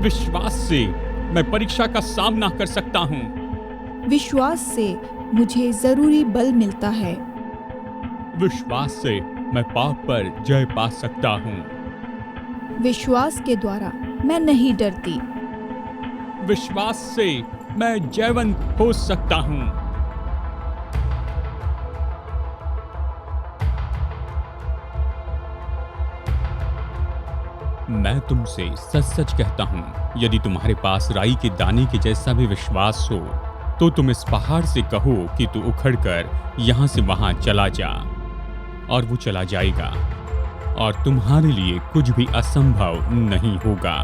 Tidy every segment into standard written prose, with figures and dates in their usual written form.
विश्वास से मैं परीक्षा का सामना कर सकता हूँ। विश्वास से मुझे जरूरी बल मिलता है। विश्वास से मैं पाप पर जय पा सकता हूँ। विश्वास के द्वारा मैं नहीं डरती। विश्वास से मैं जयवंत हो सकता हूँ। मैं तुमसे सच सच कहता हूँ, यदि तुम्हारे पास राई के दाने के जैसा भी विश्वास हो तो तुम इस पहाड़ से कहो कि तू उखड़कर यहाँ से वहाँ चला जा, और वो चला जाएगा, और तुम्हारे लिए कुछ भी असंभव नहीं होगा।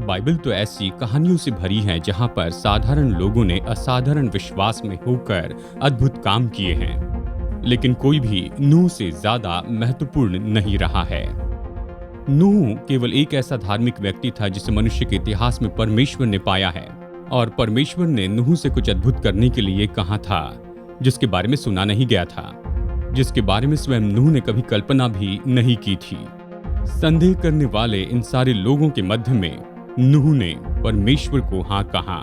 बाइबल तो ऐसी कहानियों से भरी है जहां पर साधारण लोगों ने असाधारण विश्वास में होकर अद्भुत काम किए हैं, लेकिन कोई भी नूह से ज्यादा महत्वपूर्ण नहीं रहा है। नूह केवल एक ऐसा धार्मिक व्यक्ति था जिसे मनुष्य के इतिहास में परमेश्वर ने पाया है, और परमेश्वर ने नूह से कुछ अद्भुत करने के लिए कहा था जिसके बारे में सुना नहीं गया था, जिसके बारे में स्वयं नूह ने कभी कल्पना भी नहीं की थी। संदेह करने वाले इन सारे लोगों के मध्य में नूह ने परमेश्वर को हाँ कहा।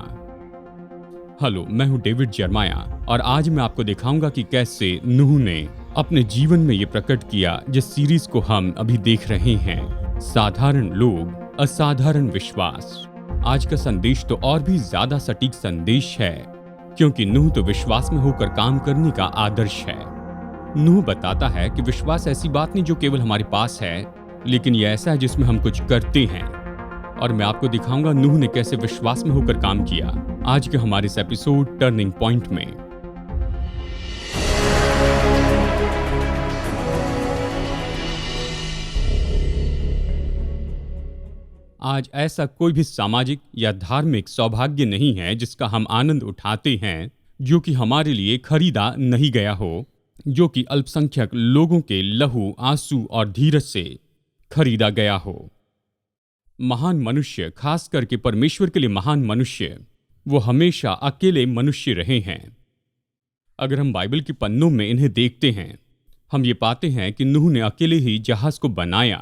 हेलो, मैं हूं डेविड जर्माया, और आज मैं आपको दिखाऊंगा कि कैसे नूह ने अपने जीवन में ये प्रकट किया जिस सीरीज को हम अभी देख रहे हैं, साधारण लोग असाधारण विश्वास। आज का संदेश तो और भी ज्यादा सटीक संदेश है, क्योंकि नूह तो विश्वास में होकर काम करने का आदर्श है। नूह बताता है कि विश्वास ऐसी बात नहीं जो केवल हमारे पास है, लेकिन यह ऐसा है जिसमें हम कुछ करते हैं, और मैं आपको दिखाऊंगा नूह ने कैसे विश्वास में होकर काम किया आज के हमारे इस एपिसोड टर्निंग पॉइंट में। आज ऐसा कोई भी सामाजिक या धार्मिक सौभाग्य नहीं है जिसका हम आनंद उठाते हैं जो कि हमारे लिए खरीदा नहीं गया हो, जो कि अल्पसंख्यक लोगों के लहू, आंसू और धीरज से खरीदा गया हो। महान मनुष्य, खास करके परमेश्वर के लिए महान मनुष्य, वो हमेशा अकेले मनुष्य रहे हैं। अगर हम बाइबल के पन्नों में इन्हें देखते हैं, हम ये पाते हैं कि नूह ने अकेले ही जहाज को बनाया,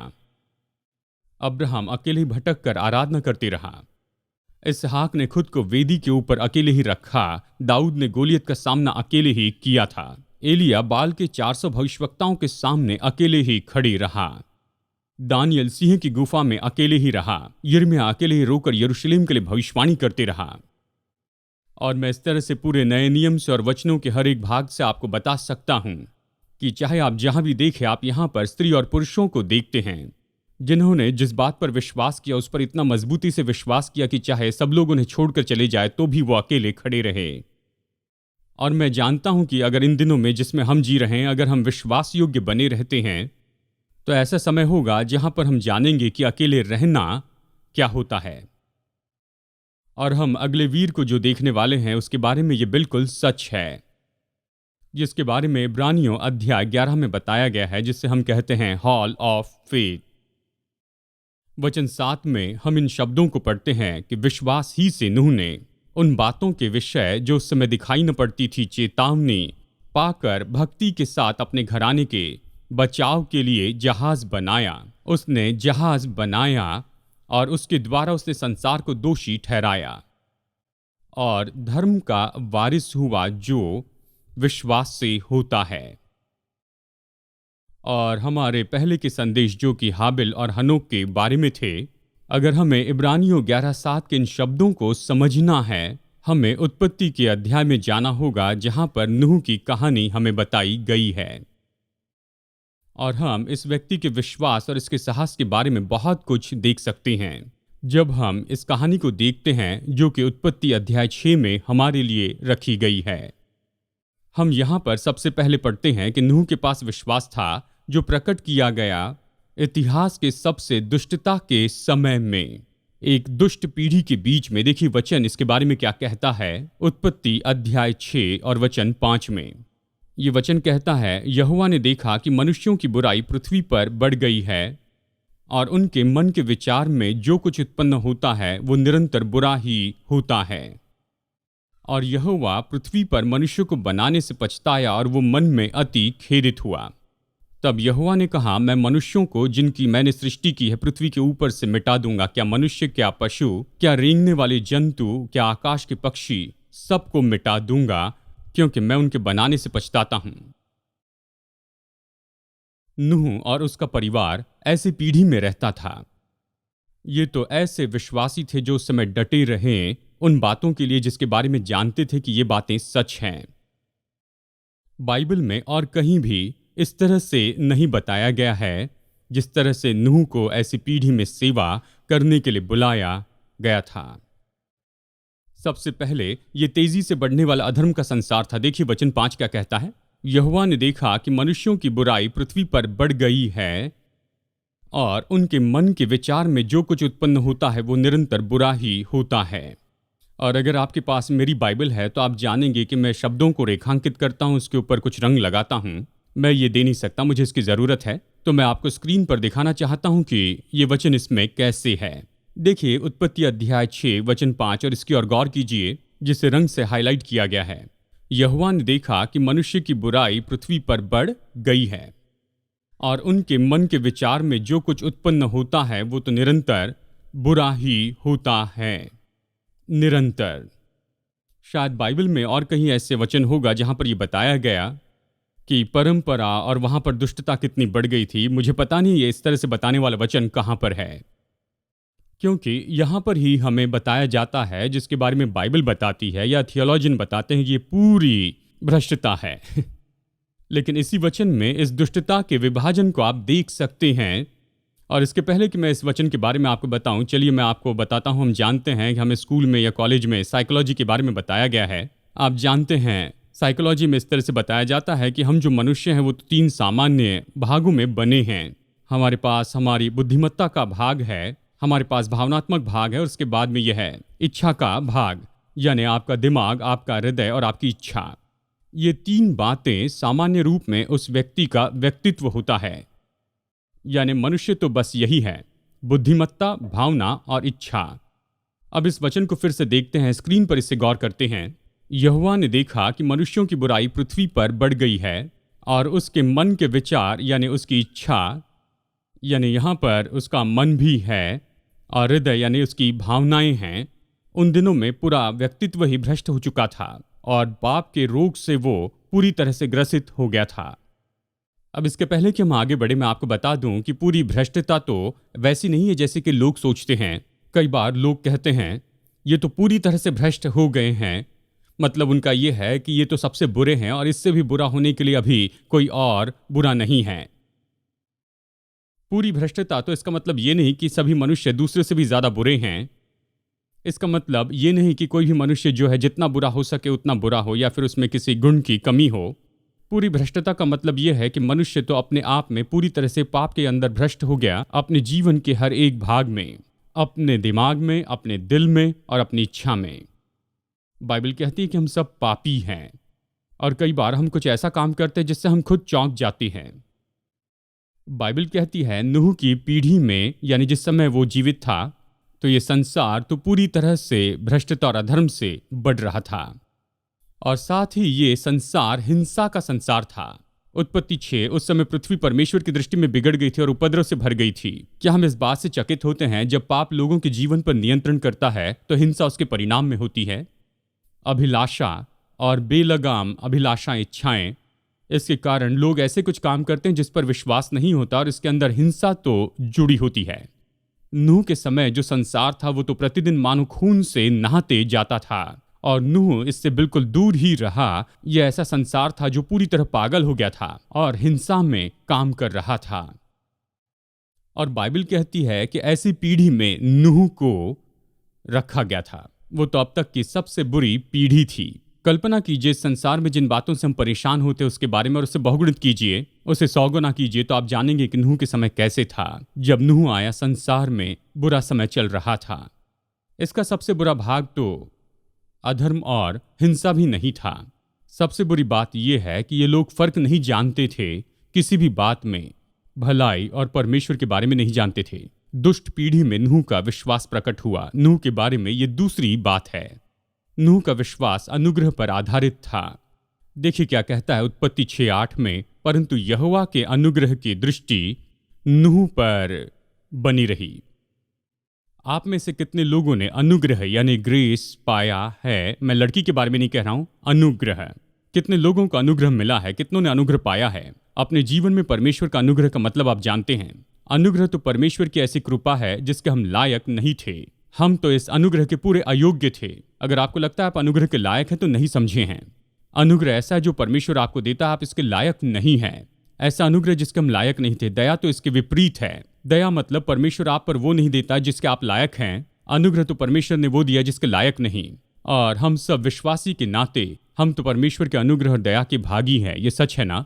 अब्राहम अकेले ही भटक कर आराधना करते रहा, इसहाक ने खुद को वेदी के ऊपर अकेले ही रखा, दाऊद ने गोलियत का सामना अकेले ही किया था, एलिया बाल के 400 भविष्यवक्ताओं के सामने अकेले ही खड़ी रहा, दानियल सिंह की गुफा में अकेले ही रहा, यिर्मयाह अकेले ही रोकर यरूशलेम के लिए भविष्यवाणी करते रहा। और मैं इस तरह से पूरे नए नियम से और वचनों के हर एक भाग से आपको बता सकता हूं कि चाहे आप जहां भी देखें, आप यहां पर स्त्री और पुरुषों को देखते हैं जिन्होंने जिस बात पर विश्वास किया उस पर इतना मजबूती से विश्वास किया कि चाहे सब लोग उन्हें छोड़कर चले जाए तो भी वो अकेले खड़े रहे। और मैं जानता हूं कि अगर इन दिनों में जिसमें हम जी रहे हैं, अगर हम विश्वास योग्य बने रहते हैं तो ऐसा समय होगा जहां पर हम जानेंगे कि अकेले रहना क्या होता है। और हम अगले वीर को जो देखने वाले हैं उसके बारे में ये बिल्कुल सच है, जिसके बारे में इब्रानियों अध्याय 11 में बताया गया है, जिसे हम कहते हैं हॉल ऑफ फेथ। वचन 7 में हम इन शब्दों को पढ़ते हैं कि विश्वास ही से नूह ने उन बातों के विषय जो उस समय दिखाई न पड़ती थी चेतावनी पाकर भक्ति के साथ अपने घराने के बचाव के लिए जहाज बनाया। उसने जहाज बनाया और उसके द्वारा उसने संसार को दोषी ठहराया और धर्म का वारिस हुआ जो विश्वास से होता है। और हमारे पहले के संदेश जो कि हाबिल और हनोक के बारे में थे, अगर हमें इब्रानियों 11:7 के इन शब्दों को समझना है, हमें उत्पत्ति के अध्याय में जाना होगा जहां पर नूह की कहानी हमें बताई गई है। और हम इस व्यक्ति के विश्वास और इसके साहस के बारे में बहुत कुछ देख सकते हैं जब हम इस कहानी को देखते हैं जो कि उत्पत्ति अध्याय 6 में हमारे लिए रखी गई है। हम यहाँ पर सबसे पहले पढ़ते हैं कि नूह के पास विश्वास था जो प्रकट किया गया इतिहास के सबसे दुष्टता के समय में, एक दुष्ट पीढ़ी के बीच में। देखिए वचन इसके बारे में क्या कहता है, उत्पत्ति अध्याय 6 और वचन 5 में। ये वचन कहता है, यहोवा ने देखा कि मनुष्यों की बुराई पृथ्वी पर बढ़ गई है और उनके मन के विचार में जो कुछ उत्पन्न होता है वो निरंतर बुरा ही होता है। और यहोवा पृथ्वी पर मनुष्य को बनाने से पछताया और वो मन में अति खेदित हुआ। तब यहोवा ने कहा, मैं मनुष्यों को जिनकी मैंने सृष्टि की है पृथ्वी के ऊपर से मिटा दूंगा, क्या मनुष्य, क्या पशु, क्या रेंगने वाले जंतु, क्या आकाश के पक्षी, सबको मिटा दूंगा, क्योंकि मैं उनके बनाने से पछताता हूं। नूह और उसका परिवार ऐसी पीढ़ी में रहता था। ये तो ऐसे विश्वासी थे जो उस समय डटे रहे उन बातों के लिए जिसके बारे में जानते थे कि ये बातें सच हैं। बाइबल में और कहीं भी इस तरह से नहीं बताया गया है जिस तरह से नूह को ऐसी पीढ़ी में सेवा करने के लिए बुलाया गया था। सबसे पहले ये तेजी से बढ़ने वाला अधर्म का संसार था। देखिए वचन 5 क्या कहता है, यहोवा ने देखा कि मनुष्यों की बुराई पृथ्वी पर बढ़ गई है और उनके मन के विचार में जो कुछ उत्पन्न होता है वो निरंतर बुरा ही होता है। और अगर आपके पास मेरी बाइबल है तो आप जानेंगे कि मैं शब्दों को रेखांकित करता हूं, उसके ऊपर कुछ रंग लगाता हूं। मैं ये दे नहीं सकता, मुझे इसकी ज़रूरत है, तो मैं आपको स्क्रीन पर दिखाना चाहता हूं कि ये वचन इसमें कैसे है। देखिए उत्पत्ति अध्याय 6 वचन 5 और इसकी ओर गौर कीजिए जिसे रंग से हाईलाइट किया गया है। यहोवा ने देखा कि मनुष्य की बुराई पृथ्वी पर बढ़ गई है और उनके मन के विचार में जो कुछ उत्पन्न होता है वो तो निरंतर बुरा ही होता है। निरंतर। शायद बाइबल में और कहीं ऐसे वचन होगा जहां पर यह बताया गया कि परंपरा और वहां पर दुष्टता कितनी बढ़ गई थी। मुझे पता नहीं ये इस तरह से बताने वाला वचन कहां पर है, क्योंकि यहां पर ही हमें बताया जाता है जिसके बारे में बाइबल बताती है या थियोलॉजियन बताते हैं ये पूरी भ्रष्टता है। लेकिन इसी वचन में इस दुष्टता के विभाजन को आप देख सकते हैं। और इसके पहले कि मैं इस वचन के बारे में आपको बताऊं, चलिए मैं आपको बताता हूं। हम जानते हैं कि हमें स्कूल में या कॉलेज में साइकोलॉजी के बारे में बताया गया है। आप जानते हैं साइकोलॉजी में इस तरह से बताया जाता है कि हम जो मनुष्य हैं वो 3 सामान्य भागों में बने हैं। हमारे पास हमारी बुद्धिमत्ता का भाग है, हमारे पास भावनात्मक भाग है और उसके बाद में यह है इच्छा का भाग, यानी आपका दिमाग, आपका हृदय और आपकी इच्छा। ये 3 बातें सामान्य रूप में उस व्यक्ति का व्यक्तित्व होता है। यानी मनुष्य तो बस यही है, बुद्धिमत्ता, भावना और इच्छा। अब इस वचन को फिर से देखते हैं, स्क्रीन पर इससे गौर करते हैं। यहोवा ने देखा कि मनुष्यों की बुराई पृथ्वी पर बढ़ गई है और उसके मन के विचार यानी उसकी इच्छा, यानी यहाँ पर उसका मन भी है और हृदय यानी उसकी भावनाएं हैं, उन दिनों में पूरा व्यक्तित्व ही भ्रष्ट हो चुका था और पाप के रोग से वो पूरी तरह से ग्रसित हो गया था। अब इसके पहले कि हम आगे बढ़े मैं आपको बता दूं कि पूरी भ्रष्टता तो वैसी नहीं है जैसे कि लोग सोचते हैं। कई बार लोग कहते हैं ये तो पूरी तरह से भ्रष्ट हो गए हैं, मतलब उनका ये है कि ये तो सबसे बुरे हैं और इससे भी बुरा होने के लिए अभी कोई और बुरा नहीं है। पूरी भ्रष्टता तो इसका मतलब ये नहीं कि सभी मनुष्य दूसरे से भी ज़्यादा बुरे हैं। इसका मतलब ये नहीं कि कोई भी मनुष्य जो है जितना बुरा हो सके उतना बुरा हो या फिर उसमें किसी गुण की कमी हो। पूरी भ्रष्टता का मतलब यह है कि मनुष्य तो अपने आप में पूरी तरह से पाप के अंदर भ्रष्ट हो गया, अपने जीवन के हर एक भाग में, अपने दिमाग में, अपने दिल में और अपनी इच्छा में। बाइबल कहती है कि हम सब पापी हैं और कई बार हम कुछ ऐसा काम करते हैं जिससे हम खुद चौंक जाते हैं। बाइबल कहती है नूह की पीढ़ी में, यानी जिस समय वो जीवित था, तो ये संसार तो पूरी तरह से भ्रष्टता और अधर्म से बढ़ रहा था और साथ ही ये संसार हिंसा का संसार था। उत्पत्ति 6 उस समय पृथ्वी परमेश्वर की दृष्टि में बिगड़ गई थी और उपद्रव से भर गई थी। क्या हम इस बात से चकित होते हैं जब पाप लोगों के जीवन पर नियंत्रण करता है तो हिंसा उसके परिणाम में होती है। अभिलाषा और बेलगाम अभिलाषाएं, इच्छाएं, इसके कारण लोग ऐसे कुछ काम करते हैं जिस पर विश्वास नहीं होता और इसके अंदर हिंसा तो जुड़ी होती है। नूह के समय जो संसार था वो तो प्रतिदिन मानो खून से नहाते जाता था और नूह इससे बिल्कुल दूर ही रहा। यह ऐसा संसार था जो पूरी तरह पागल हो गया था और हिंसा में काम कर रहा था। और बाइबल कहती है कि ऐसी पीढ़ी में नूह को रखा गया था। वो तो अब तक की सबसे बुरी पीढ़ी थी। कल्पना कीजिए संसार में जिन बातों से हम परेशान होते उसके बारे में और उससे बहुगुणित कीजिए, उसे 100 गुना कीजिए, तो आप जानेंगे कि नूह के समय कैसे था। जब नूह आया संसार में बुरा समय चल रहा था। इसका सबसे बुरा भाग तो अधर्म और हिंसा भी नहीं था। सबसे बुरी बात यह है कि ये लोग फर्क नहीं जानते थे किसी भी बात में भलाई और परमेश्वर के बारे में नहीं जानते थे। दुष्ट पीढ़ी में नूह का विश्वास प्रकट हुआ। नूह के बारे में ये दूसरी बात है। नूह का विश्वास अनुग्रह पर आधारित था। देखिए क्या कहता है उत्पत्ति 6:8 में, परंतु यहोवा के अनुग्रह की दृष्टि नूह पर बनी रही। आप में से कितने लोगों ने अनुग्रह यानी ग्रेस पाया है? मैं लड़की के बारे में नहीं कह रहा हूं, अनुग्रह। कितने लोगों को अनुग्रह मिला है? कितनों ने अनुग्रह पाया है अपने जीवन में? परमेश्वर का अनुग्रह का मतलब आप जानते हैं। अनुग्रह तो परमेश्वर की ऐसी कृपा है जिसके हम लायक नहीं थे। हम तो इस अनुग्रह के पूरे अयोग्य थे। अगर आपको लगता है आप अनुग्रह के लायक हैं तो नहीं समझे हैं। अनुग्रह ऐसा है जो परमेश्वर आपको देता है, आप इसके लायक नहीं हैं। ऐसा अनुग्रह जिसके हम लायक नहीं थे। दया तो इसके विपरीत है। दया मतलब परमेश्वर आप पर वो नहीं देता जिसके आप लायक हैं। अनुग्रह तो परमेश्वर ने वो दिया जिसके लायक नहीं। और हम सब विश्वासी के नाते हम तो परमेश्वर के अनुग्रह और दया के भागी हैं। ये सच है ना?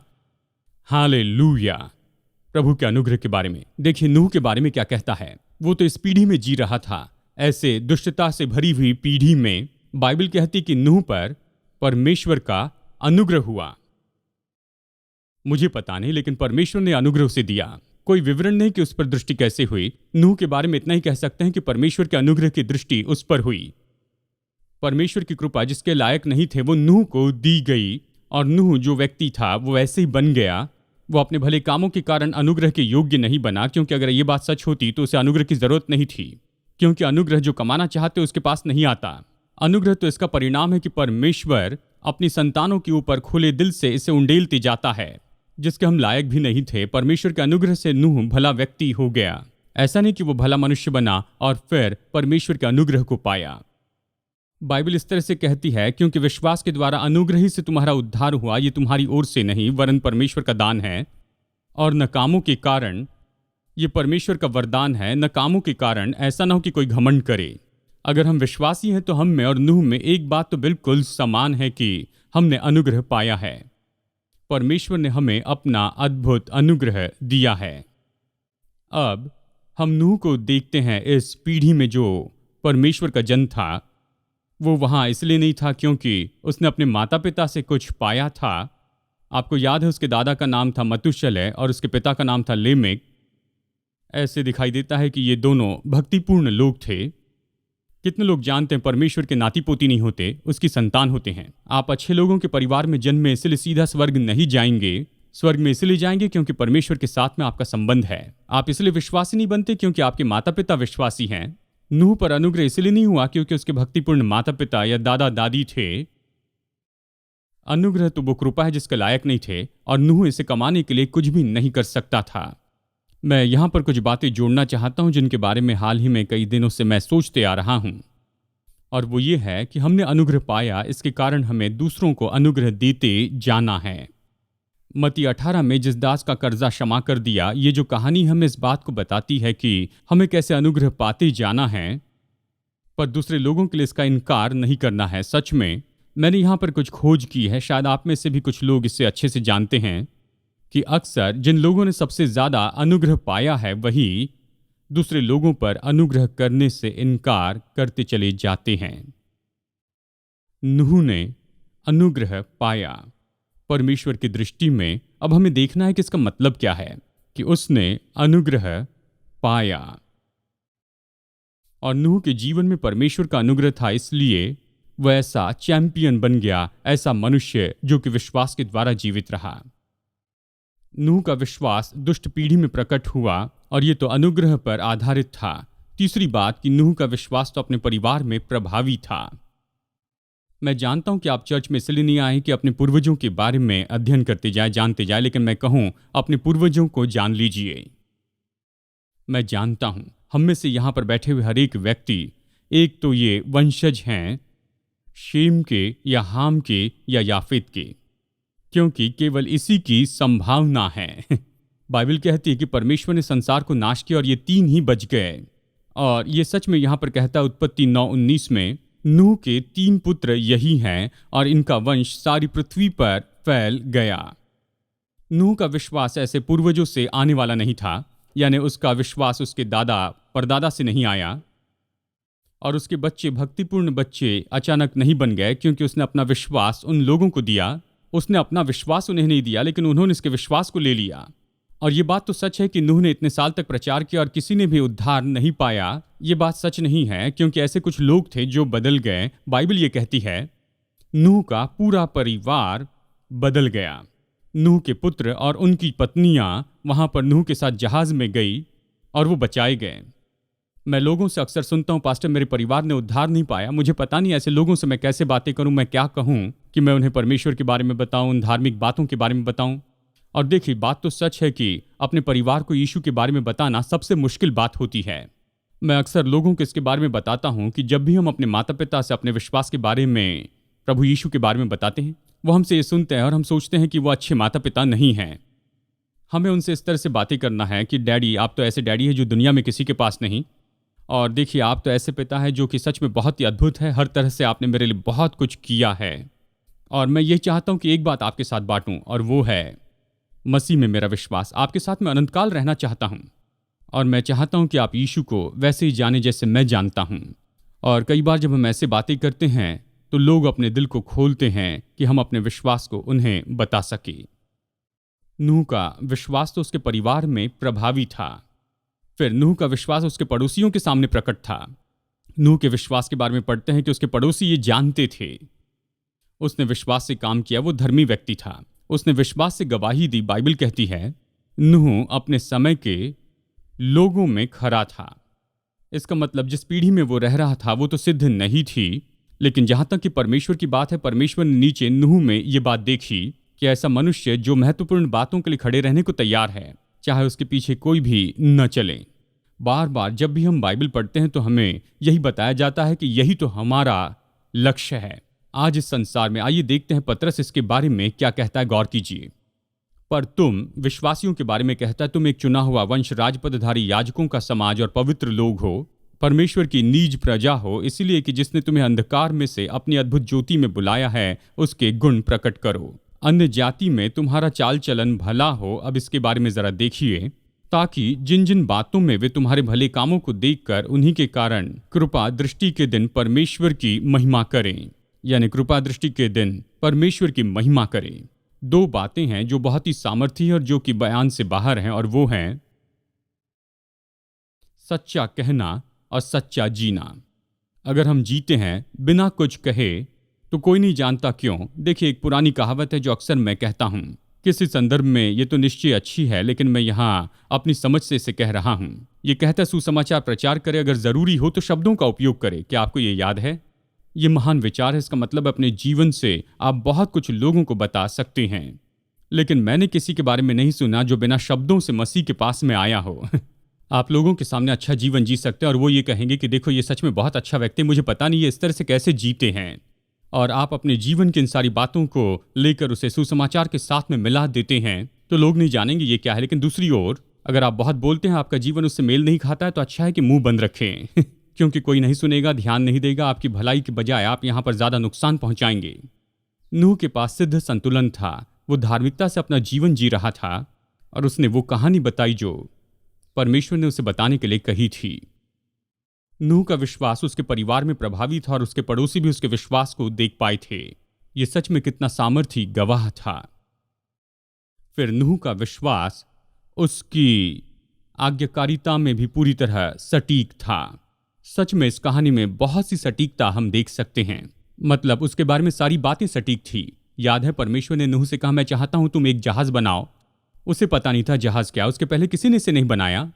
हालेलुया। प्रभु के अनुग्रह के बारे में देखिए नूह के बारे में क्या कहता है। वो तो इस पीढ़ी में जी रहा था, ऐसे दुष्टता से भरी हुई पीढ़ी में। बाइबल कहती कि नूह पर परमेश्वर का अनुग्रह हुआ। मुझे पता नहीं, लेकिन परमेश्वर ने अनुग्रह उसे दिया। कोई विवरण नहीं कि उस पर दृष्टि कैसे हुई। नूह के बारे में इतना ही कह सकते हैं कि परमेश्वर के अनुग्रह की दृष्टि उस पर हुई। परमेश्वर की कृपा जिसके लायक नहीं थे वो नूह को दी गई, और नूह जो व्यक्ति था वो वैसे ही बन गया। वो अपने भले कामों के कारण अनुग्रह के योग्य नहीं बना, क्योंकि अगर ये बात सच होती तो उसे अनुग्रह की जरूरत नहीं थी, क्योंकि अनुग्रह जो कमाना चाहते उसके पास नहीं आता। अनुग्रह तो इसका परिणाम है कि परमेश्वर अपनी संतानों के ऊपर खुले दिल से इसे उंडेलते जाता है, जिसके हम लायक भी नहीं थे। परमेश्वर के अनुग्रह से नूह भला व्यक्ति हो गया। ऐसा नहीं कि वो भला मनुष्य बना और फिर परमेश्वर के अनुग्रह को पाया। बाइबल इस तरह से कहती है, क्योंकि विश्वास के द्वारा अनुग्रह ही से तुम्हारा उद्धार हुआ, ये तुम्हारी ओर से नहीं वरन परमेश्वर का दान है, और न कामों के कारण। ये परमेश्वर का वरदान है, न कामों के कारण, ऐसा न हो कि कोई घमंड करे। अगर हम विश्वासी हैं तो हम में और नूह में एक बात तो बिल्कुल समान है कि हमने अनुग्रह पाया है। परमेश्वर ने हमें अपना अद्भुत अनुग्रह दिया है। अब हम नूह को देखते हैं। इस पीढ़ी में जो परमेश्वर का जन था वो वहाँ इसलिए नहीं था क्योंकि उसने अपने माता पिता से कुछ पाया था। आपको याद है उसके दादा का नाम था मतुशलह और उसके पिता का नाम था लेमेक। ऐसे दिखाई देता है कि ये दोनों भक्तिपूर्ण लोग थे। कितने लोग जानते हैं परमेश्वर के नाती पोती नहीं होते, उसकी संतान होते हैं। आप अच्छे लोगों के परिवार में जन्मे इसलिए सीधा स्वर्ग नहीं जाएंगे। स्वर्ग में इसलिए जाएंगे क्योंकि परमेश्वर के साथ में आपका संबंध है। आप इसलिए विश्वासी नहीं बनते क्योंकि आपके माता पिता विश्वासी हैं। नूह पर अनुग्रह इसलिए नहीं हुआ क्योंकि उसके भक्तिपूर्ण माता पिता या दादा दादी थे। अनुग्रह तो वो कृपा है जिसके लायक नहीं थे, और नूह इसे कमाने के लिए कुछ भी नहीं कर सकता था। मैं यहाँ पर कुछ बातें जोड़ना चाहता हूँ जिनके बारे में हाल ही में कई दिनों से मैं सोचते आ रहा हूँ, और वो ये है कि हमने अनुग्रह पाया, इसके कारण हमें दूसरों को अनुग्रह देते जाना है। मत्ती 18 में जिस दास का कर्जा क्षमा कर दिया, ये जो कहानी हमें इस बात को बताती है कि हमें कैसे अनुग्रह पाते जाना है, पर दूसरे लोगों के लिए इसका इनकार नहीं करना है। सच में मैंने यहाँ पर कुछ खोज की है, शायद आप में से भी कुछ लोग इससे अच्छे से जानते हैं कि अक्सर जिन लोगों ने सबसे ज़्यादा अनुग्रह पाया है वही दूसरे लोगों पर अनुग्रह करने से इनकार करते चले जाते हैं। नूह ने अनुग्रह पाया परमेश्वर की दृष्टि में। अब हमें देखना है कि इसका मतलब क्या है कि उसने अनुग्रह पाया, और नूह के जीवन में परमेश्वर का अनुग्रह था, इसलिए वह ऐसा चैंपियन बन गया, ऐसा मनुष्य जो कि विश्वास के द्वारा जीवित रहा। नूह का विश्वास दुष्ट पीढ़ी में प्रकट हुआ, और ये तो अनुग्रह पर आधारित था। तीसरी बात कि नूह का विश्वास तो अपने परिवार में प्रभावी था। मैं जानता हूं कि आप चर्च में इसलिए नहीं आए कि अपने पूर्वजों के बारे में अध्ययन करते जाए, जानते जाए, लेकिन मैं कहूं अपने पूर्वजों को जान लीजिए। मैं जानता हूं हम में से यहां पर बैठे हुए हर एक व्यक्ति एक तो ये वंशज हैं शेम के या हाम के या याफेत के, क्योंकि केवल इसी की संभावना है। बाइबल कहती है कि परमेश्वर ने संसार को नाश किया और ये तीन ही बच गए, और ये सच में यहाँ पर कहता है उत्पत्ति 9:19 में, नूह के 3 पुत्र यही हैं और इनका वंश सारी पृथ्वी पर फैल गया। नूह का विश्वास ऐसे पूर्वजों से आने वाला नहीं था, यानी उसका विश्वास उसके दादा परदादा से नहीं आया, और उसके बच्चे भक्तिपूर्ण बच्चे अचानक नहीं बन गए क्योंकि उसने अपना विश्वास उन लोगों को दिया। उसने अपना विश्वास उन्हें नहीं दिया, लेकिन उन्होंने इसके विश्वास को ले लिया और ये बात तो सच है कि नूह ने इतने साल तक प्रचार किया और किसी ने भी उद्धार नहीं पाया। ये बात सच नहीं है, क्योंकि ऐसे कुछ लोग थे जो बदल गए। बाइबल ये कहती है नूह का पूरा परिवार बदल गया। नूह के पुत्र और उनकी पत्नियां वहां पर नूह के साथ जहाज में गई और वो बचाए गए। मैं लोगों से अक्सर सुनता हूं, पास्टर मेरे परिवार ने उद्धार नहीं पाया। मुझे पता नहीं ऐसे लोगों से मैं कैसे बातें करूं, मैं क्या कहूं कि मैं उन्हें परमेश्वर के बारे में बताऊं, उन धार्मिक बातों के बारे में बताऊं। और देखिए, बात तो सच है कि अपने परिवार को यीशु के बारे में बताना सबसे मुश्किल बात होती है। मैं अक्सर लोगों को इसके बारे में बताता हूं कि जब भी हम अपने माता पिता से अपने विश्वास के बारे में, प्रभु यीशु के बारे में बताते हैं, वो हमसे ये सुनते हैं और हम सोचते हैं कि वो अच्छे माता पिता नहीं हैं। हमें उनसे इस तरह से बातें करना है कि डैडी, आप तो ऐसे डैडी हैं जो दुनिया में किसी के पास नहीं। और देखिए, आप तो ऐसे पिता हैं जो कि सच में बहुत ही अद्भुत है। हर तरह से आपने मेरे लिए बहुत कुछ किया है। और मैं ये चाहता हूं कि एक बात आपके साथ बांटूं, और वो है मसीह में मेरा विश्वास। आपके साथ मैं अनंतकाल रहना चाहता हूं और मैं चाहता हूं कि आप यीशु को वैसे ही जाने जैसे मैं जानता हूं। और कई बार जब हम ऐसे बातें करते हैं तो लोग अपने दिल को खोलते हैं कि हम अपने विश्वास को उन्हें बता सके। नूह का विश्वास तो उसके परिवार में प्रभावी था। फिर नूह का विश्वास उसके पड़ोसियों के सामने प्रकट था। नूह के विश्वास के बारे में पढ़ते हैं कि उसके पड़ोसी ये जानते थे। उसने विश्वास से काम किया, वो धर्मी व्यक्ति था। उसने विश्वास से गवाही दी। बाइबल कहती है नूह अपने समय के लोगों में खरा था। इसका मतलब जिस पीढ़ी में वो रह रहा था वो तो सिद्ध नहीं थी, लेकिन जहां तक कि परमेश्वर की बात है, परमेश्वर ने नीचे नूह में ये बात देखी कि ऐसा मनुष्य जो महत्वपूर्ण बातों के लिए खड़े रहने को तैयार है, चाहे उसके पीछे कोई भी न चले। बार बार जब भी हम बाइबल पढ़ते हैं तो हमें यही बताया जाता है कि यही तो हमारा लक्ष्य है आज इस संसार में। आइए देखते हैं पतरस इसके बारे में क्या कहता है, गौर कीजिए। पर तुम विश्वासियों के बारे में कहता है, तुम एक चुना हुआ वंश, राजपदधारी याजकों का समाज और पवित्र लोग हो, परमेश्वर की नीज प्रजा हो, इसलिए कि जिसने तुम्हें अंधकार में से अपनी अद्भुत ज्योति में बुलाया है उसके गुण प्रकट करो। अन्य जाति में तुम्हारा चाल चलन भला हो। अब इसके बारे में जरा देखिए, ताकि जिन जिन बातों में वे तुम्हारे भले कामों को देखकर उन्हीं के कारण कृपा दृष्टि के दिन परमेश्वर की महिमा करें। यानी कृपा दृष्टि के दिन परमेश्वर की महिमा करें। दो बातें हैं जो बहुत ही सामर्थी और जो कि बयान से बाहर हैं, और वो हैं सच्चा कहना और सच्चा जीना। अगर हम जीते हैं बिना कुछ कहे तो कोई नहीं जानता क्यों। देखिए, एक पुरानी कहावत है जो अक्सर मैं कहता हूं, किसी संदर्भ में ये तो निश्चय अच्छी है, लेकिन मैं यहाँ अपनी समझ से इसे कह रहा हूं। ये कहता है सुसमाचार प्रचार करे, अगर जरूरी हो तो शब्दों का उपयोग करे। क्या आपको ये याद है? ये महान विचार है। इसका मतलब अपने जीवन से आप बहुत कुछ लोगों को बता सकते हैं, लेकिन मैंने किसी के बारे में नहीं सुना जो बिना शब्दों से मसीह के पास में आया हो। आप लोगों के सामने अच्छा जीवन जी सकते हैं और वो ये कहेंगे कि देखो ये सच में बहुत अच्छा व्यक्ति, मुझे पता नहीं ये इस तरह से कैसे जीते हैं। और आप अपने जीवन की इन सारी बातों को लेकर उसे सुसमाचार के साथ में मिला देते हैं तो लोग नहीं जानेंगे ये क्या है। लेकिन दूसरी ओर अगर आप बहुत बोलते हैं, आपका जीवन उससे मेल नहीं खाता है, तो अच्छा है कि मुंह बंद रखें क्योंकि कोई नहीं सुनेगा, ध्यान नहीं देगा। आपकी भलाई की बजाय आप यहाँ पर ज्यादा नुकसान पहुंचाएंगे। नूह के पास सिद्ध संतुलन था। वो धार्मिकता से अपना जीवन जी रहा था और उसने वो कहानी बताई जो परमेश्वर ने उसे बताने के लिए कही थी। नूह का विश्वास उसके परिवार में प्रभावी था और उसके पड़ोसी भी उसके विश्वास को देख पाए थे। ये सच में कितना सामर्थी गवाह था। फिर नूह का विश्वास उसकी आज्ञाकारिता में भी पूरी तरह सटीक था। सच में इस कहानी में बहुत सी सटीकता हम देख सकते हैं। मतलब उसके बारे में सारी बातें सटीक थी। याद है परमेश्वर ने नूह से कहा, मैं चाहता हूं तुम एक जहाज बनाओ। उसे पता नहीं था जहाज क्या, उसके पहले किसी ने इसे नहीं बनाया।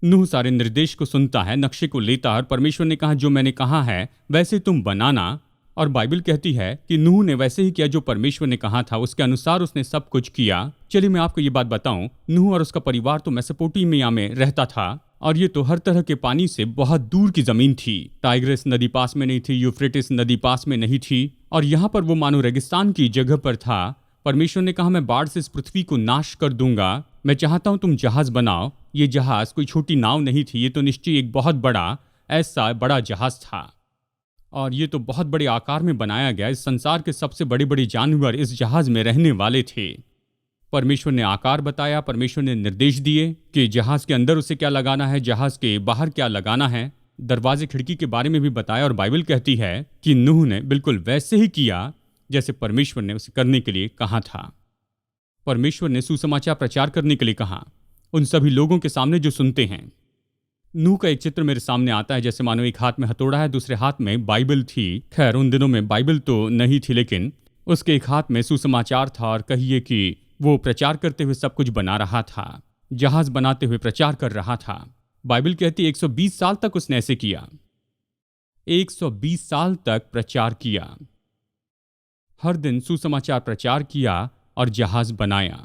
नूह सारे निर्देश को सुनता है, नक्शे को लेता है और परमेश्वर ने कहा जो मैंने कहा है वैसे तुम बनाना। और बाइबल कहती है कि नूह ने वैसे ही किया जो परमेश्वर ने कहा था, उसके अनुसार उसने सब कुछ किया। चलिए मैं आपको ये बात बताऊं, नूह और उसका परिवार तो मेसोपोटामिया में रहता था और ये तो हर तरह के पानी से बहुत दूर की जमीन थी। टाइग्रिस नदी पास में नहीं थी, यूफ्रेटिस नदी पास में नहीं थी, और यहाँ पर वो मानो रेगिस्तान की जगह पर था। परमेश्वर ने कहा मैं बाढ़ से इस पृथ्वी को नाश कर दूंगा, मैं चाहता हूं तुम जहाज बनाओ। ये जहाज कोई छोटी नाव नहीं थी, ये तो निश्चय एक बहुत बड़ा ऐसा बड़ा जहाज था और ये तो बहुत बड़े आकार में बनाया गया। इस संसार के सबसे बड़े बड़े जानवर इस जहाज में रहने वाले थे। परमेश्वर ने आकार बताया, परमेश्वर ने निर्देश दिए कि जहाज के अंदर उसे क्या लगाना है, जहाज के बाहर क्या लगाना है, दरवाजे खिड़की के बारे में भी बताया। और बाइबल कहती है कि नूह ने बिल्कुल वैसे ही किया जैसे परमेश्वर ने उसे करने के लिए कहा था। परमेश्वर ने सुसमाचार प्रचार करने के लिए कहा, उन सभी लोगों के सामने जो सुनते हैं। नूह का एक चित्र मेरे सामने आता है, जैसे मानो एक हाथ में हथौड़ा है, दूसरे हाथ में बाइबल थी। खैर, उन दिनों में बाइबल तो नहीं थी, लेकिन उसके एक हाथ में सुसमाचार था, और कहिए कि वो प्रचार करते हुए सब कुछ बना रहा था, जहाज बनाते हुए प्रचार कर रहा था। बाइबल कहती है 120 साल तक उसने ऐसे किया, 120 साल तक प्रचार किया, हर दिन सुसमाचार प्रचार किया और जहाज बनाया।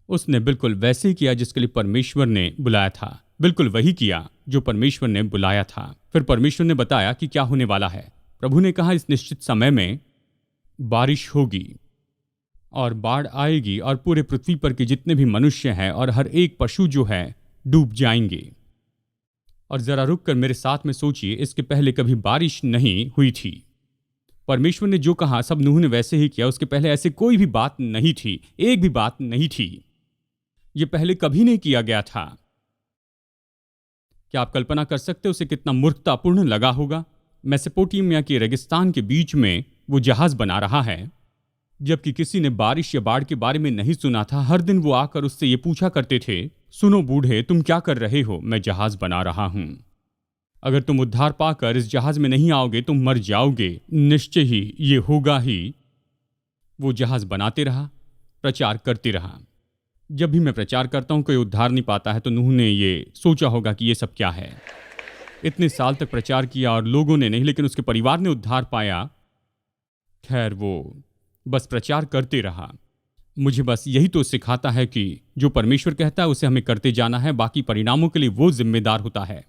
उसने बिल्कुल वैसे किया जिसके लिए परमेश्वर ने बुलाया था, बिल्कुल वही किया जो परमेश्वर ने बुलाया था। फिर परमेश्वर ने बताया कि क्या होने वाला है। प्रभु ने कहा, इस निश्चित समय में बारिश होगी और बाढ़ आएगी, और पूरे पृथ्वी पर के जितने भी मनुष्य हैं और हर एक पशु जो है डूब जाएंगे। और जरा रुक कर मेरे साथ में सोचिए, इसके पहले कभी बारिश नहीं हुई थी। परमेश्वर ने जो कहा सब नूह ने वैसे ही किया। उसके पहले ऐसे कोई भी बात नहीं थी, एक भी बात नहीं थी। यह पहले कभी नहीं किया गया था। क्या आप कल्पना कर सकते हो उसे कितना मूर्खतापूर्ण लगा होगा? मेसोपोटामिया के रेगिस्तान के बीच में वो जहाज बना रहा है, जबकि किसी ने बारिश या बाढ़ के बारे में नहीं सुना था। हर दिन वो आकर उससे ये पूछा करते थे, सुनो बूढ़े, तुम क्या कर रहे हो? मैं जहाज बना रहा हूं। अगर तुम उद्धार पाकर इस जहाज में नहीं आओगे तुम मर जाओगे, निश्चय ही ये होगा ही। वो जहाज बनाते रहा, प्रचार करते रहा। जब भी मैं प्रचार करता हूं कोई उद्धार नहीं पाता है, तो नूह ने ये सोचा होगा कि ये सब क्या है। इतने साल तक प्रचार किया और लोगों ने नहीं, लेकिन उसके परिवार ने उद्धार पाया। खैर, वो बस प्रचार करते रहा। मुझे बस यही तो सिखाता है कि जो परमेश्वर कहता है उसे हमें करते जाना है, बाकी परिणामों के लिए वो जिम्मेदार होता है।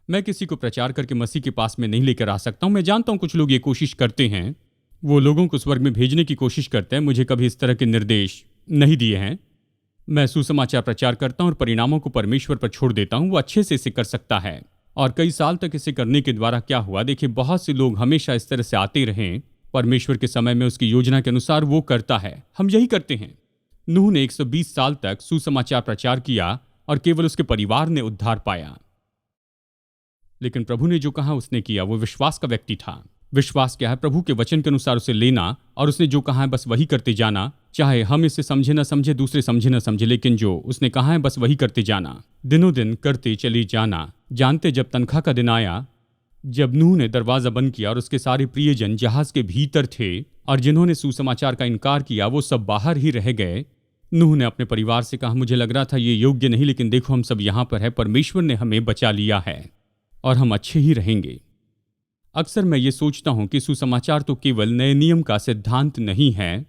मैं किसी को प्रचार करके मसीह के पास में नहीं लेकर आ सकता हूं। मैं जानता हूं कुछ लोग ये कोशिश करते हैं, वो लोगों को स्वर्ग में भेजने की कोशिश करते हैं। मुझे कभी इस तरह के निर्देश नहीं दिए हैं। मैं सुसमाचार प्रचार करता हूं और परिणामों को परमेश्वर पर छोड़ देता हूं। वो अच्छे से इसे कर सकता है। और कई साल तक इसे करने के द्वारा क्या हुआ, देखिए, बहुत से लोग हमेशा इस तरह से आते रहे। परमेश्वर के समय में उसकी योजना के अनुसार वो करता है। हम यही करते हैं। नूह ने 120 साल तक सुसमाचार प्रचार किया और केवल उसके परिवार ने उद्धार पाया। लेकिन प्रभु ने जो कहा उसने किया। वो विश्वास का व्यक्ति था। विश्वास क्या है? प्रभु के वचन के अनुसार उसे लेना, और उसने जो कहा है बस वही करते जाना। चाहे हम इसे समझे ना समझे, दूसरे समझे ना समझे, लेकिन जो उसने कहा है बस वही करते जाना, दिनों दिन करते चली जाना। जानते, जब तनख्वाह का दिन आया, जब नूह ने दरवाजा बंद किया और उसके सारे प्रियजन जहाज के भीतर थे और जिन्होंने सुसमाचार का इनकार किया वो सब बाहर ही रह गए, नूह ने अपने परिवार से कहा, मुझे लग रहा था ये योग्य नहीं, लेकिन देखो हम सब यहाँ पर है। परमेश्वर ने हमें बचा लिया है और हम अच्छे ही रहेंगे। अक्सर मैं ये सोचता हूं कि सुसमाचार तो केवल नए नियम का सिद्धांत नहीं है।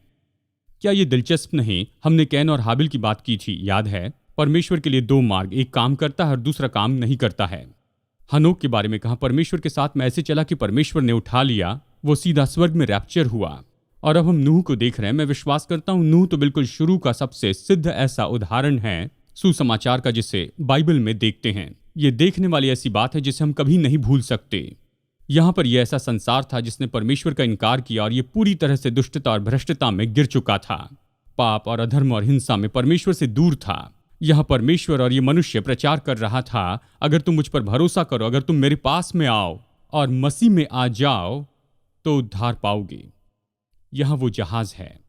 क्या ये दिलचस्प नहीं? हमने कैन और हाबिल की बात की थी, याद है? परमेश्वर के लिए दो मार्ग, एक काम करता है और दूसरा काम नहीं करता है। हनोक के बारे में कहा, परमेश्वर के साथ में ऐसे चला कि परमेश्वर ने उठा लिया, वो सीधा स्वर्ग में रैप्चर हुआ। और अब हम नूह को देख रहे हैं। मैं विश्वास करता हूं नूह तो बिल्कुल शुरू का सबसे सिद्ध ऐसा उदाहरण है सुसमाचार का, जिसे बाइबल में देखते हैं। ये देखने वाली ऐसी बात है जिसे हम कभी नहीं भूल सकते। यहाँ पर यह ऐसा संसार था जिसने परमेश्वर का इनकार किया और ये पूरी तरह से दुष्टता और भ्रष्टता में गिर चुका था। पाप और अधर्म और हिंसा में परमेश्वर से दूर था। यहाँ परमेश्वर और ये मनुष्य प्रचार कर रहा था, अगर तुम मुझ पर भरोसा करो, अगर तुम मेरे पास में आओ और मसीह में आ जाओ तो उद्धार पाओगे। यहाँ वो जहाज है।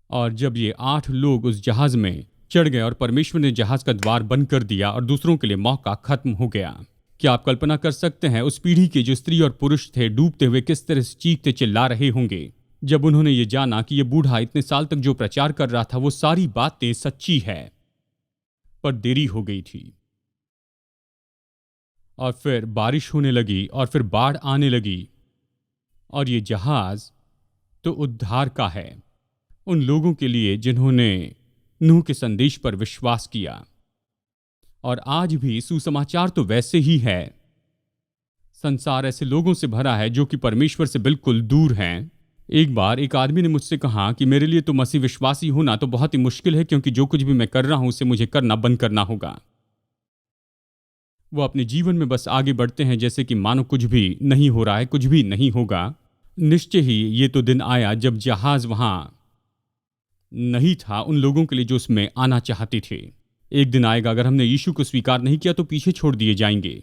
और जब ये 8 लोग उस जहाज में चढ़ गए और परमेश्वर ने जहाज का द्वार बंद कर दिया और दूसरों के लिए मौका खत्म हो गया। क्या आप कल्पना कर सकते हैं उस पीढ़ी के जो स्त्री और पुरुष थे डूबते हुए किस तरह से चीखते चिल्ला रहे होंगे जब उन्होंने ये जाना कि ये बूढ़ा इतने साल तक जो प्रचार कर रहा था वो सारी बातें सच्ची है, पर देरी हो गई थी। और फिर बारिश होने लगी और फिर बाढ़ आने लगी। और ये जहाज तो उद्धार का है उन लोगों के लिए जिन्होंने नूह के संदेश पर विश्वास किया। और आज भी सुसमाचार तो वैसे ही है। संसार ऐसे लोगों से भरा है जो कि परमेश्वर से बिल्कुल दूर हैं। एक बार एक आदमी ने मुझसे कहा कि मेरे लिए तो मसीह विश्वासी होना तो बहुत ही मुश्किल है, क्योंकि जो कुछ भी मैं कर रहा हूं उसे मुझे करना बंद करना होगा। वो अपने जीवन में बस आगे बढ़ते हैं जैसे कि मानो कुछ भी नहीं हो रहा है, कुछ भी नहीं होगा। निश्चय ही ये तो दिन आया जब जहाज वहां नहीं था उन लोगों के लिए जो उसमें आना चाहते थे। एक दिन आएगा, अगर हमने यीशु को स्वीकार नहीं किया तो पीछे छोड़ दिए जाएंगे।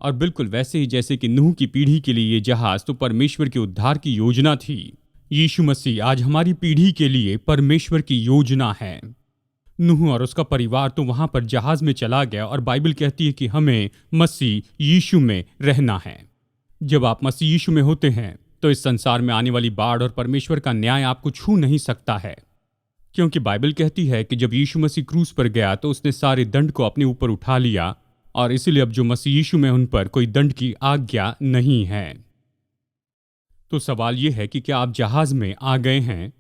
और बिल्कुल वैसे ही जैसे कि नूह की पीढ़ी के लिए ये जहाज तो परमेश्वर के उद्धार की योजना थी। यीशु मसीह आज हमारी पीढ़ी के लिए परमेश्वर की योजना है। नूह और उसका परिवार तो वहां पर जहाज में चला गया और बाइबल कहती है कि हमें मसीह यीशु में रहना है। जब आप मसीह यीशु में होते हैं तो इस संसार में आने वाली बाढ़ और परमेश्वर का न्याय आपको छू नहीं सकता है, क्योंकि बाइबल कहती है कि जब यीशु मसीह क्रूस पर गया तो उसने सारे दंड को अपने ऊपर उठा लिया और इसलिए अब जो मसीह यीशु में उन पर कोई दंड की आज्ञा नहीं है। तो सवाल यह है कि क्या आप जहाज में आ गए हैं,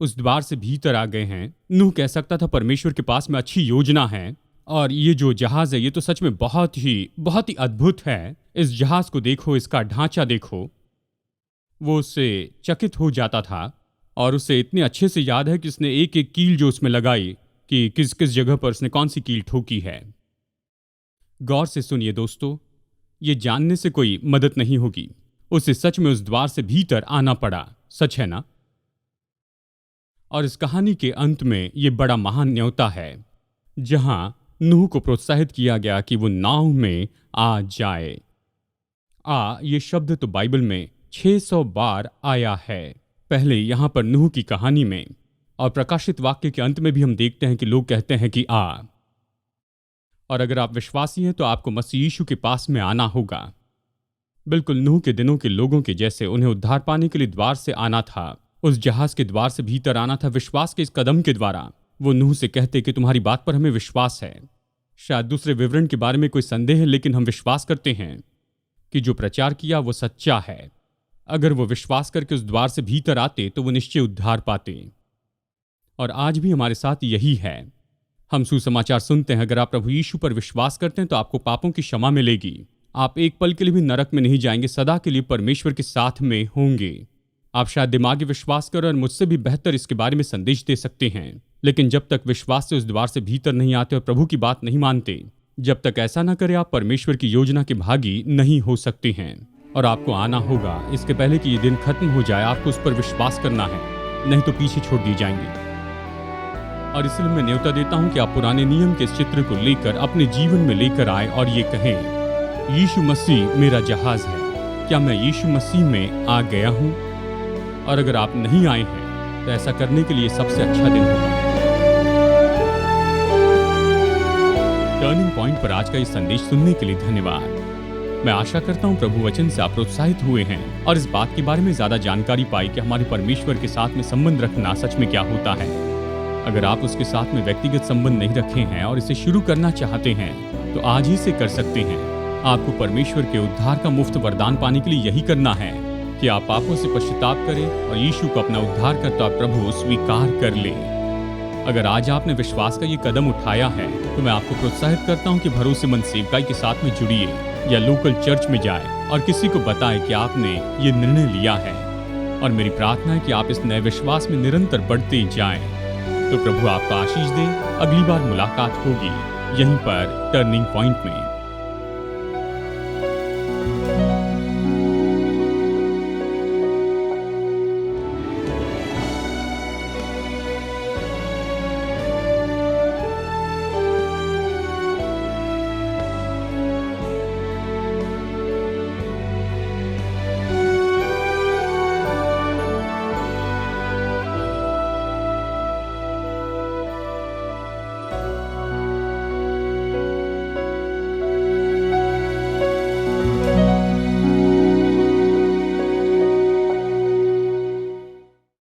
उस द्वार से भीतर आ गए हैं। नूह कह सकता था परमेश्वर के पास में अच्छी योजना है और ये जो जहाज है ये तो सच में बहुत ही अद्भुत है। इस जहाज को देखो, इसका ढांचा देखो। वो उससे चकित हो जाता था और उसे इतने अच्छे से याद है कि उसने एक एक कील जो उसमें लगाई कि किस किस जगह पर उसने कौन सी कील ठोकी है। गौर से सुनिए दोस्तों, ये जानने से कोई मदद नहीं होगी। उसे सच में उस द्वार से भीतर आना पड़ा, सच है ना? और इस कहानी के अंत में ये बड़ा महान न्योता है जहां नूह को प्रोत्साहित किया गया कि वो नाव में आ जाए। ये शब्द तो बाइबल में 600 बार आया है। पहले यहां पर नूह की कहानी में और प्रकाशित वाक्य के अंत में भी हम देखते हैं कि लोग कहते हैं कि आ। और अगर आप विश्वासी हैं तो आपको मसीह यीशु के पास में आना होगा। बिल्कुल नूह के दिनों के लोगों के जैसे उन्हें उद्धार पाने के लिए द्वार से आना था, उस जहाज के द्वार से भीतर आना था विश्वास के इस कदम के द्वारा। वो नूह से कहते कि तुम्हारी बात पर हमें विश्वास है। शायद दूसरे विवरण के बारे में कोई संदेह है, लेकिन हम विश्वास करते हैं कि जो प्रचार किया वो सच्चा है। अगर वो विश्वास करके उस द्वार से भीतर आते तो वो निश्चय उद्धार पाते। और आज भी हमारे साथ यही है। हम सुसमाचार सुनते हैं, अगर आप प्रभु यीशु पर विश्वास करते हैं तो आपको पापों की क्षमा मिलेगी। आप एक पल के लिए भी नरक में नहीं जाएंगे, सदा के लिए परमेश्वर के साथ में होंगे। आप शायद दिमागी विश्वास करें और मुझसे भी बेहतर इसके बारे में संदेश दे सकते हैं, लेकिन जब तक विश्वास से उस द्वार से भीतर नहीं आते और प्रभु की बात नहीं मानते, जब तक ऐसा ना करें आप परमेश्वर की योजना के भागी नहीं हो सकते हैं। और आपको आना होगा इसके पहले कि ये दिन खत्म हो जाए। आपको उस पर विश्वास करना है, नहीं तो पीछे छोड़ दिए जाएंगे। और इसलिए मैं न्योता देता हूं कि आप पुराने नियम के इस चित्र को लेकर अपने जीवन में लेकर आए और ये कहें, यीशु मसीह मेरा जहाज है। क्या मैं यीशु मसीह में आ गया हूं? और अगर आप नहीं आए हैं तो ऐसा करने के लिए सबसे अच्छा दिन होगा। टर्निंग पॉइंट पर आज का ये संदेश सुनने के लिए धन्यवाद। मैं आशा करता हूं प्रभु वचन से आप प्रोत्साहित हुए हैं और इस बात के बारे में ज्यादा जानकारी पाई कि हमारे परमेश्वर के साथ में संबंध रखना सच में क्या होता है। अगर आप उसके साथ में व्यक्तिगत संबंध नहीं रखे हैं और इसे शुरू करना चाहते हैं तो आज ही से कर सकते हैं। आपको परमेश्वर के उद्धार का मुफ्त वरदान पाने के लिए यही करना है कि आप पापों से पश्चाताप करें और यीशु को अपना उद्धारकर्ता प्रभु स्वीकार कर लें। अगर आज आपने विश्वास का ये कदम उठाया है तो मैं आपको प्रोत्साहित करता हूं कि भरोसेमंद सेवकाई के साथ में जुड़िए या लोकल चर्च में जाएं और किसी को बताएं कि आपने ये निर्णय लिया है। और मेरी प्रार्थना है कि आप इस नए विश्वास में निरंतर बढ़ते जाएं। तो प्रभु आपका आशीष दे। अगली बार मुलाकात होगी यहीं पर टर्निंग पॉइंट में।